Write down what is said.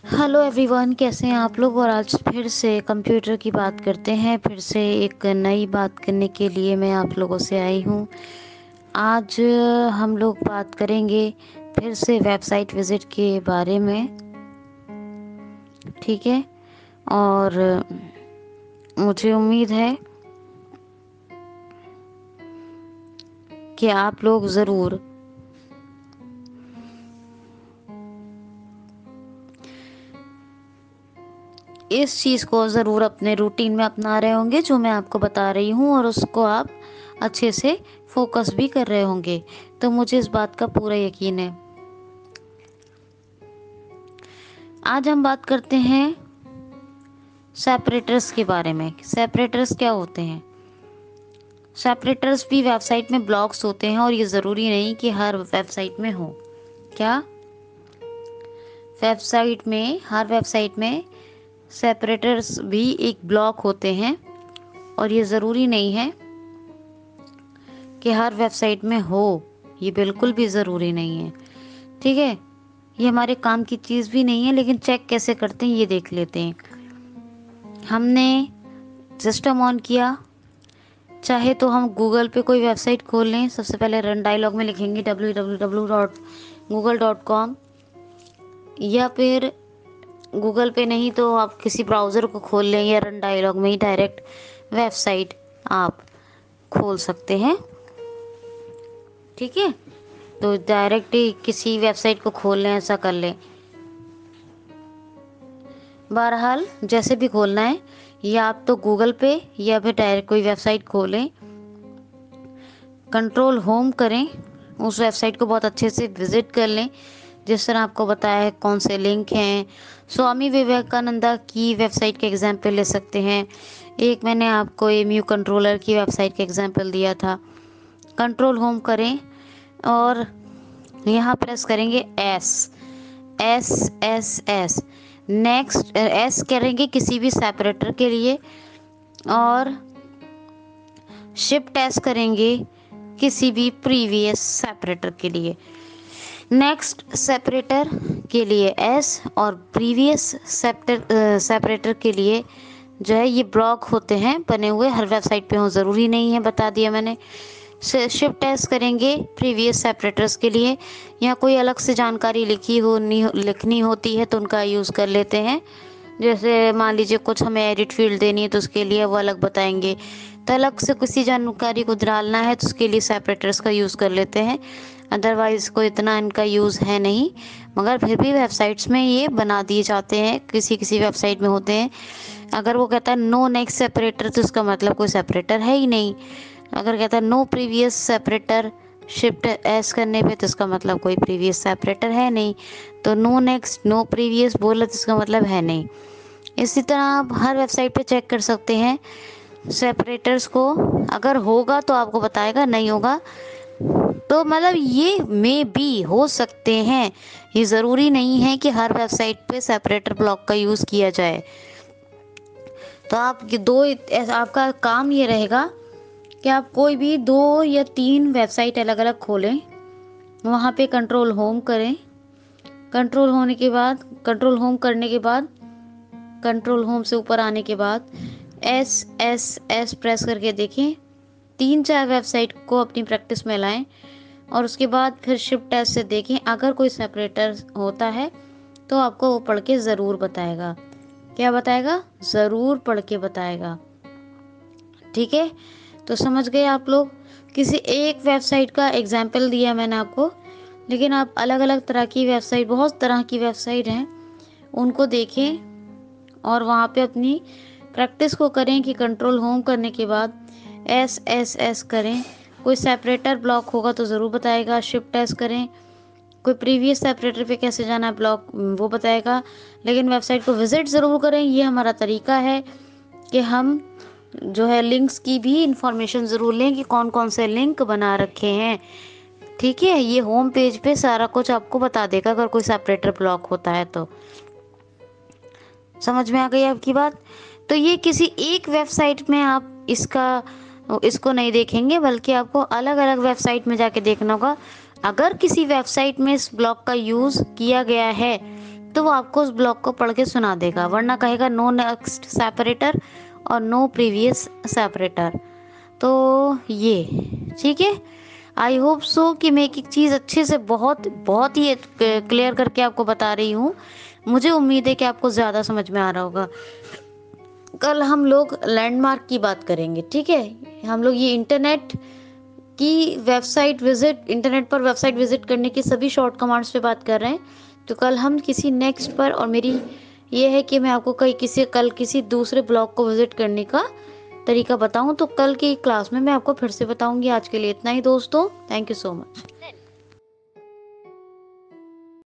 Hello everyone, कैसे हैं आप लोग। और आज फिर से कंप्यूटर की बात करते हैं। फिर से एक नई बात करने के लिए मैं आप लोगों से आई हूँ। आज हम लोग बात करेंगे फिर से वेबसाइट विज़िट के बारे में, ठीक है। और मुझे उम्मीद है कि आप लोग ज़रूर इस चीज़ को ज़रूर अपने रूटीन में अपना रहे होंगे जो मैं आपको बता रही हूँ, और उसको आप अच्छे से फोकस भी कर रहे होंगे। तो मुझे इस बात का पूरा यकीन है। आज हम बात करते हैं सेपरेटर्स के बारे में। सेपरेटर्स क्या होते हैं? सेपरेटर्स भी वेबसाइट में ब्लॉक्स होते हैं, और ये ज़रूरी नहीं कि हर वेबसाइट में हो। क्या हर वेबसाइट में सेपरेटर्स भी एक ब्लॉक होते हैं, और ये ज़रूरी नहीं है कि हर वेबसाइट में हो। ये बिल्कुल भी ज़रूरी नहीं है, ठीक है। ये हमारे काम की चीज़ भी नहीं है, लेकिन चेक कैसे करते हैं ये देख लेते हैं। हमने सिस्टम ऑन किया, चाहे तो हम गूगल पे कोई वेबसाइट खोल लें। सबसे पहले रन डायलॉग में लिखेंगे www.google.com, या फिर गूगल पे नहीं तो आप किसी ब्राउज़र को खोल लें, या रन डायलॉग में ही डायरेक्ट वेबसाइट आप खोल सकते हैं, ठीक है। तो डायरेक्ट ही किसी वेबसाइट को खोल लें, ऐसा कर लें। बहरहाल जैसे भी खोलना है, या आप तो गूगल पे या फिर डायरेक्ट कोई वेबसाइट खोलें, कंट्रोल होम करें, उस वेबसाइट को बहुत अच्छे से विज़िट कर लें। जिस तरह आपको बताया है कौन से लिंक हैं। स्वामी विवेकानंदा की वेबसाइट का एग्जाम्पल ले सकते हैं। एक मैंने आपको एमयू कंट्रोलर की वेबसाइट का एग्जाम्पल दिया था। कंट्रोल होम करें और यहाँ प्रेस करेंगे S S S S. Next S करेंगे किसी भी सेपरेटर के लिए, और शिफ्ट एस करेंगे किसी भी प्रीवियस सेपरेटर के लिए। नेक्स्ट सेपरेटर के लिए एस, और प्रीवियस सेपरेटर के लिए जो है ये ब्लॉक होते हैं बने हुए, हर वेबसाइट पे हो ज़रूरी नहीं है, बता दिया मैंने। शिफ्ट एस करेंगे प्रीवियस सेपरेटर्स के लिए। या कोई अलग से जानकारी लिखनी होती है तो उनका यूज़ कर लेते हैं। जैसे मान लीजिए कुछ हमें एडिट फील्ड देनी है तो उसके लिए वो अलग बताएंगे। तो अलग से किसी जानकारी को डालना है तो उसके लिए सेपरेटर्स का यूज़ कर लेते हैं। अदरवाइज़ कोई इतना इनका यूज़ है नहीं, मगर फिर भी वेबसाइट्स में ये बना दिए जाते हैं, किसी किसी वेबसाइट में होते हैं। अगर वो कहता है नो नेक्स्ट सेपरेटर तो उसका मतलब कोई सेपरेटर है ही नहीं। अगर कहता है no previous separator, shift S करने पे तो इसका मतलब कोई प्रीवियस सेपरेटर है नहीं। तो नो नेक्स्ट नो प्रीवियस बोला तो इसका मतलब है नहीं। इसी तरह आप हर वेबसाइट पे चेक कर सकते हैं सेपरेटर्स को। अगर होगा तो आपको बताएगा, नहीं होगा तो मतलब ये मे बी हो सकते हैं। ये ज़रूरी नहीं है कि हर वेबसाइट पे सेपरेटर ब्लॉक का यूज़ किया जाए। तो आप आपका काम ये रहेगा कि आप कोई भी 2 या 3 वेबसाइट अलग अलग खोलें, वहाँ पे कंट्रोल होम करें। कंट्रोल होम करने के बाद कंट्रोल होम से ऊपर आने के बाद एस एस एस प्रेस करके देखें। 3-4 वेबसाइट को अपनी प्रैक्टिस में लाएं, और उसके बाद फिर शिफ्ट एस से देखें। अगर कोई सेपरेटर होता है तो आपको वो पढ़ के ज़रूर बताएगा। क्या बताएगा? ज़रूर पढ़ के बताएगा, ठीक है। तो समझ गए आप लोग। किसी एक वेबसाइट का एग्जाम्पल दिया मैंने आपको, लेकिन आप अलग अलग तरह की वेबसाइट, बहुत तरह की वेबसाइट हैं, उनको देखें और वहाँ पे अपनी प्रैक्टिस को करें कि कंट्रोल होम करने के बाद एस एस एस करें। कोई सेपरेटर ब्लॉक होगा तो ज़रूर बताएगा, शिफ्ट एस करें। कोई प्रीवियस सेपरेटर पे कैसे जाना है ब्लॉक, वो बताएगा। लेकिन वेबसाइट को विज़िट ज़रूर करें। ये हमारा तरीका है कि हम जो है लिंक्स की भी इंफॉर्मेशन ज़रूर लें कि कौन कौन से लिंक बना रखे हैं, ठीक है। ये होम पेज पे सारा कुछ आपको बता देगा अगर कोई सेपरेटर ब्लॉक होता है तो। समझ में आ गई आपकी बात? तो ये किसी एक वेबसाइट में आप इसको नहीं देखेंगे, बल्कि आपको अलग अलग वेबसाइट में जाके देखना होगा। अगर किसी वेबसाइट में इस ब्लॉक का यूज़ किया गया है तो वो आपको उस ब्लॉक को पढ़ के सुना देगा, वरना कहेगा नो नेक्स्ट सेपरेटर और नो प्रीवियस सेपरेटर। तो ये ठीक है। आई होप सो कि मैं एक एक चीज़ अच्छे से बहुत बहुत ही क्लियर करके आपको बता रही हूँ। मुझे उम्मीद है कि आपको ज़्यादा समझ में आ रहा होगा। कल हम लोग लैंडमार्क की बात करेंगे, ठीक है। हम लोग ये इंटरनेट पर वेबसाइट विजिट करने की सभी शॉर्ट कमांड्स पे बात कर रहे हैं। तो कल हम किसी नेक्स्ट पर, और मेरी ये है कि मैं आपको कल किसी दूसरे ब्लॉग को विजिट करने का तरीका बताऊं, तो कल की क्लास में मैं आपको फिर से बताऊंगी। आज के लिए इतना ही दोस्तों, थैंक यू सो मच।